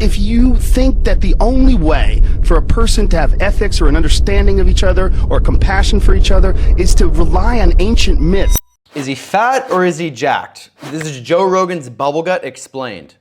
if you think that the only way for a person to have ethics or an understanding of each other or compassion for each other is to rely on ancient myths. Is he fat or is he jacked? This is Joe Rogan's Bubble Gut Explained.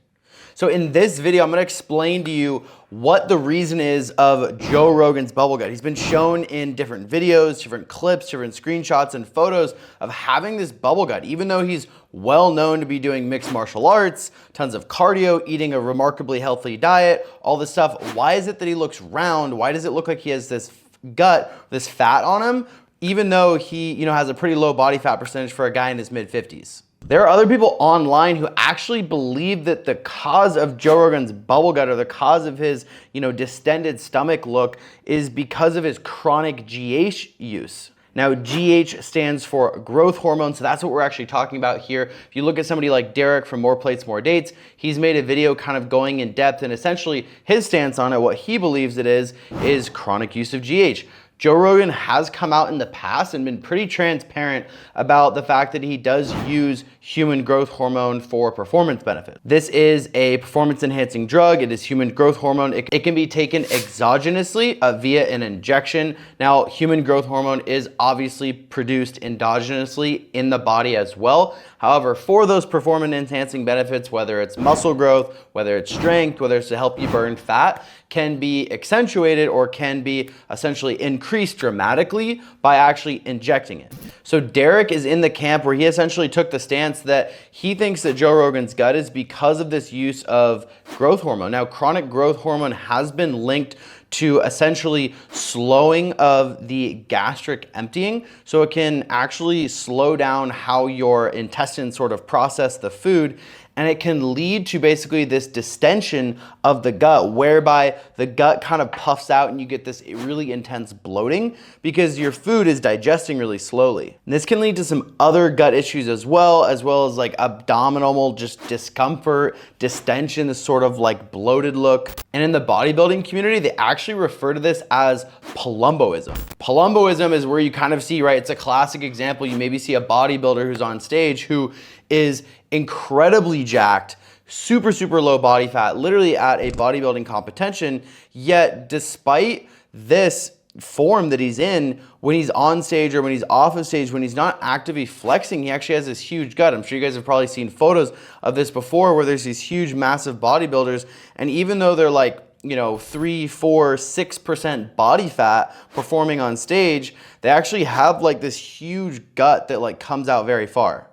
So in this video, I'm gonna explain to you what the reason is of Joe Rogan's bubble gut. He's been shown in different videos, different clips, different screenshots and photos of having this bubble gut, even though he's well known to be doing mixed martial arts, tons of cardio, eating a remarkably healthy diet, all this stuff. Why is it that he looks round? Why does it look like he has this gut, this fat on him, even though he, has a pretty low body fat percentage for a guy in his mid-50s? There are other people online who actually believe that the cause of Joe Rogan's bubble gut, or the cause of his, distended stomach look, is because of his chronic GH use. Now, GH stands for growth hormone, so that's what we're actually talking about here. If you look at somebody like Derek from More Plates, More Dates, he's made a video kind of going in depth, and essentially his stance on it, what he believes it is chronic use of GH. Joe Rogan has come out in the past and been pretty transparent about the fact that he does use human growth hormone for performance benefit. This is a performance enhancing drug. It is human growth hormone. It can be taken exogenously via an injection. Now, human growth hormone is obviously produced endogenously in the body as well. However, for those performance enhancing benefits, whether it's muscle growth, whether it's strength, whether it's to help you burn fat, can be accentuated or can be essentially increased dramatically by actually injecting it. So Derek is in the camp where he essentially took the stance that he thinks that Joe Rogan's gut is because of this use of growth hormone. Now, chronic growth hormone has been linked to essentially slowing of the gastric emptying. So it can actually slow down how your intestines sort of process the food, and it can lead to basically this distension of the gut, whereby the gut kind of puffs out and you get this really intense bloating because your food is digesting really slowly. And this can lead to some other gut issues as well as like abdominal just discomfort, distension, this sort of like bloated look. And in the bodybuilding community, they actually refer to this as palumboism. Palumboism is where you kind of see, right, it's a classic example. You maybe see a bodybuilder who's on stage who is incredibly jacked, super low body fat, literally at a bodybuilding competition, yet despite this form that he's in, when he's on stage or when he's off of stage, when he's not actively flexing, he actually has this huge gut. I'm sure you guys have probably seen photos of this before where there's these huge, massive bodybuilders, and even though they're like, 3, 4, 6% body fat performing on stage, they actually have like this huge gut that like comes out very far.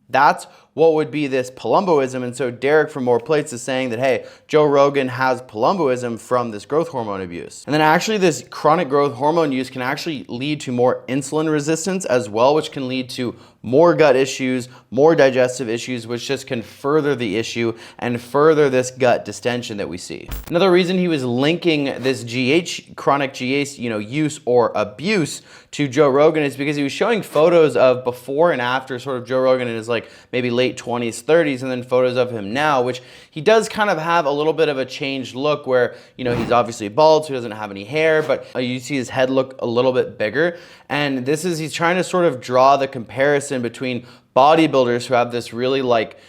That's what would be this palumboism. And so Derek from More Plates is saying that, hey, Joe Rogan has palumboism from this growth hormone abuse. And then actually this chronic growth hormone use can actually lead to more insulin resistance as well, which can lead to more gut issues, more digestive issues, which just can further the issue and further this gut distension that we see. Another reason he was linking this chronic GH, use or abuse to Joe Rogan is because he was showing photos of before and after sort of Joe Rogan in his like maybe late 20s, 30s, and then photos of him now, which he does kind of have a little bit of a changed look where, he's obviously bald, so he doesn't have any hair, but you see his head look a little bit bigger. And he's trying to sort of draw the comparison between bodybuilders who have this really like,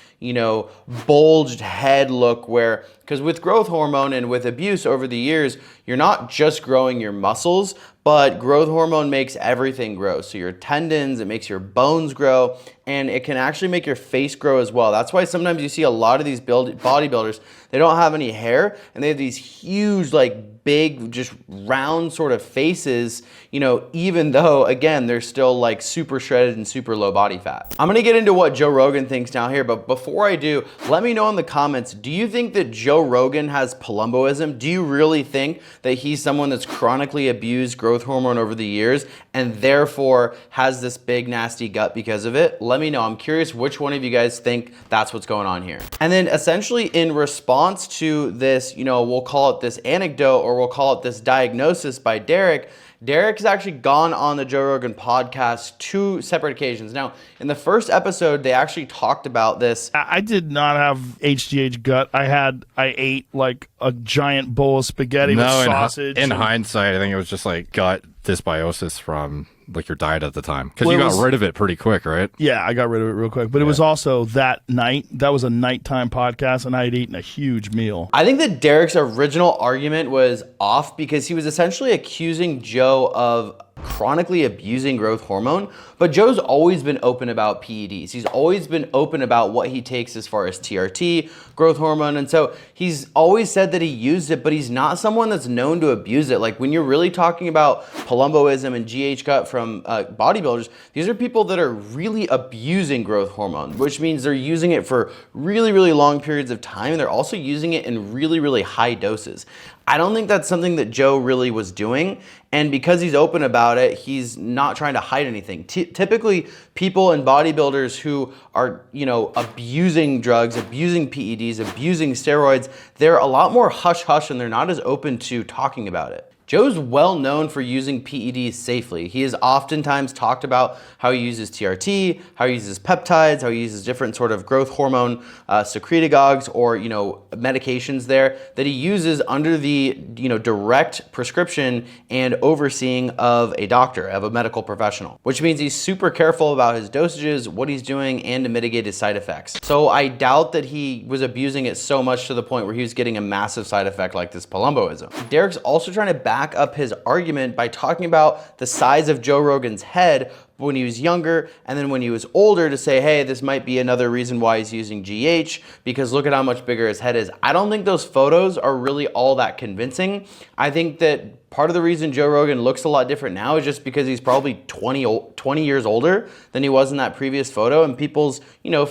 bulged head look where, because with growth hormone and with abuse over the years, you're not just growing your muscles, but growth hormone makes everything grow. So your tendons, it makes your bones grow, and it can actually make your face grow as well. That's why sometimes you see a lot of these bodybuilders, they don't have any hair, and they have these huge, like big, just round sort of faces, even though, again, they're still like super shredded and super low body fat. I'm gonna get into what Joe Rogan thinks now here, but before I do, let me know in the comments, do you think that Joe Rogan has palumboism? Do you really think that he's someone that's chronically abused growth hormone over the years and therefore has this big nasty gut because of it? Let me know. I'm curious which one of you guys think that's what's going on here. And then essentially in response to this, we'll call it this anecdote or we'll call it this diagnosis by Derek has actually gone on the Joe Rogan podcast 2 separate occasions. Now, in the first episode, they actually talked about this. I did not have HGH gut. I ate like a giant bowl of spaghetti with sausage. In hindsight, I think it was just like gut dysbiosis from like your diet at the time? Because Well, you it got was- rid of it pretty quick, right? Yeah, I got rid of it real quick. But it was also that night. That was a nighttime podcast, and I had eaten a huge meal. I think that Derek's original argument was off because he was essentially accusing Joe of chronically abusing growth hormone, but Joe's always been open about PEDs. He's always been open about what he takes as far as TRT, growth hormone, and so he's always said that he used it, but he's not someone that's known to abuse it. Like when you're really talking about palumboism and GH gut from bodybuilders, these are people that are really abusing growth hormone, which means they're using it for really, really long periods of time, and they're also using it in really, really high doses. I don't think that's something that Joe really was doing, and because he's open about it, he's not trying to hide anything. Typically, people and bodybuilders who are, abusing drugs, abusing PEDs, abusing steroids, they're a lot more hush-hush and they're not as open to talking about it. Joe's well known for using PEDs safely. He has oftentimes talked about how he uses TRT, how he uses peptides, how he uses different sort of growth hormone secretagogues or medications there that he uses under the direct prescription and overseeing of a doctor, of a medical professional, which means he's super careful about his dosages, what he's doing, and to mitigate his side effects. So I doubt that he was abusing it so much to the point where he was getting a massive side effect like this palumboism. Derek's also trying to back up his argument by talking about the size of Joe Rogan's head when he was younger and then when he was older to say, hey, this might be another reason why he's using GH because look at how much bigger his head is. I don't think those photos are really all that convincing. I think that part of the reason Joe Rogan looks a lot different now is just because he's probably 20 years older than he was in that previous photo, and people's,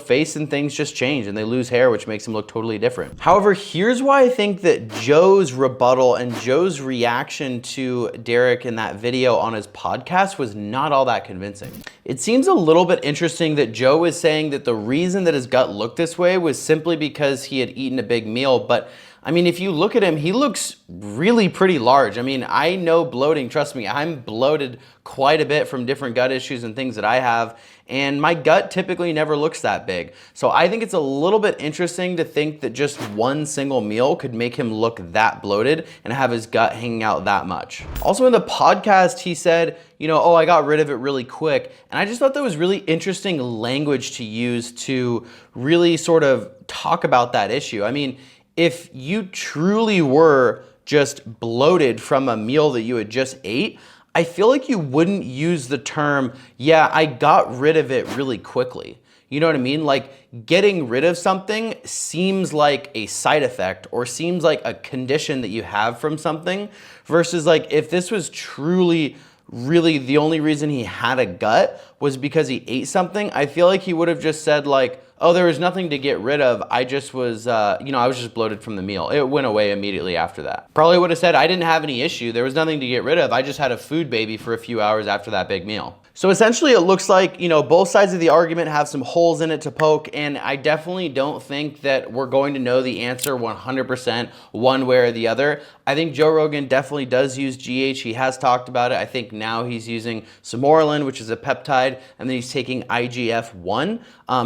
face and things just change and they lose hair, which makes him look totally different. However, here's why I think that Joe's rebuttal and Joe's reaction to Derek in that video on his podcast was not all that convincing. It seems a little bit interesting that Joe is saying that the reason that his gut looked this way was simply because he had eaten a big meal, but if you look at him, he looks really pretty large. I know bloating, trust me, I'm bloated quite a bit from different gut issues and things that I have, and my gut typically never looks that big. So I think it's a little bit interesting to think that just one single meal could make him look that bloated and have his gut hanging out that much. Also in the podcast, he said, oh, I got rid of it really quick. And I just thought that was really interesting language to use to really sort of talk about that issue. If you truly were just bloated from a meal that you had just ate, I feel like you wouldn't use the term, yeah, I got rid of it really quickly. You know what I mean? Like getting rid of something seems like a side effect or seems like a condition that you have from something versus like if this was truly really the only reason he had a gut was because he ate something, I feel like he would have just said like, oh, there was nothing to get rid of. I just was, I was just bloated from the meal. It went away immediately after that. Probably would have said, I didn't have any issue. There was nothing to get rid of. I just had a food baby for a few hours after that big meal. So essentially it looks like, both sides of the argument have some holes in it to poke, and I definitely don't think that we're going to know the answer 100% one way or the other. I think Joe Rogan definitely does use GH. He has talked about it. I think now he's using Samorelin, which is a peptide, and then he's taking IGF-1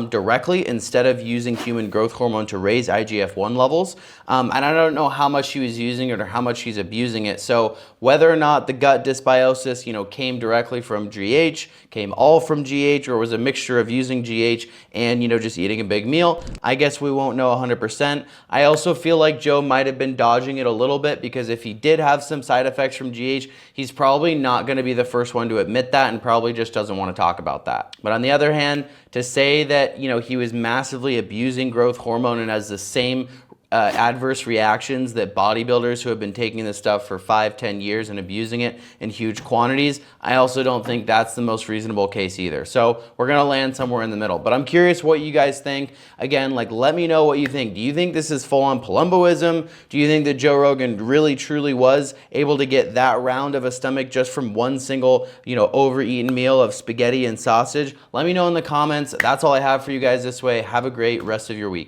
directly instead of using human growth hormone to raise IGF-1 levels. And I don't know how much he was using it or how much he's abusing it. So whether or not the gut dysbiosis, came directly from GH, came all from GH, or was a mixture of using GH and, just eating a big meal, I guess we won't know 100%. I also feel like Joe might have been dodging it a little bit because if he did have some side effects from GH, he's probably not going to be the first one to admit that and probably just doesn't want to talk about that. But on the other hand, to say that, he was massively abusing growth hormone and has the same adverse reactions that bodybuilders who have been taking this stuff for 5-10 years and abusing it in huge quantities, I also don't think that's the most reasonable case either. So we're gonna land somewhere in the middle. But I'm curious what you guys think. Again, let me know what you think. Do you think this is full-on palumboism? Do you think that Joe Rogan really truly was able to get that round of a stomach just from one single, overeaten meal of spaghetti and sausage? Let me know in the comments. That's all I have for you guys this way. Have a great rest of your week.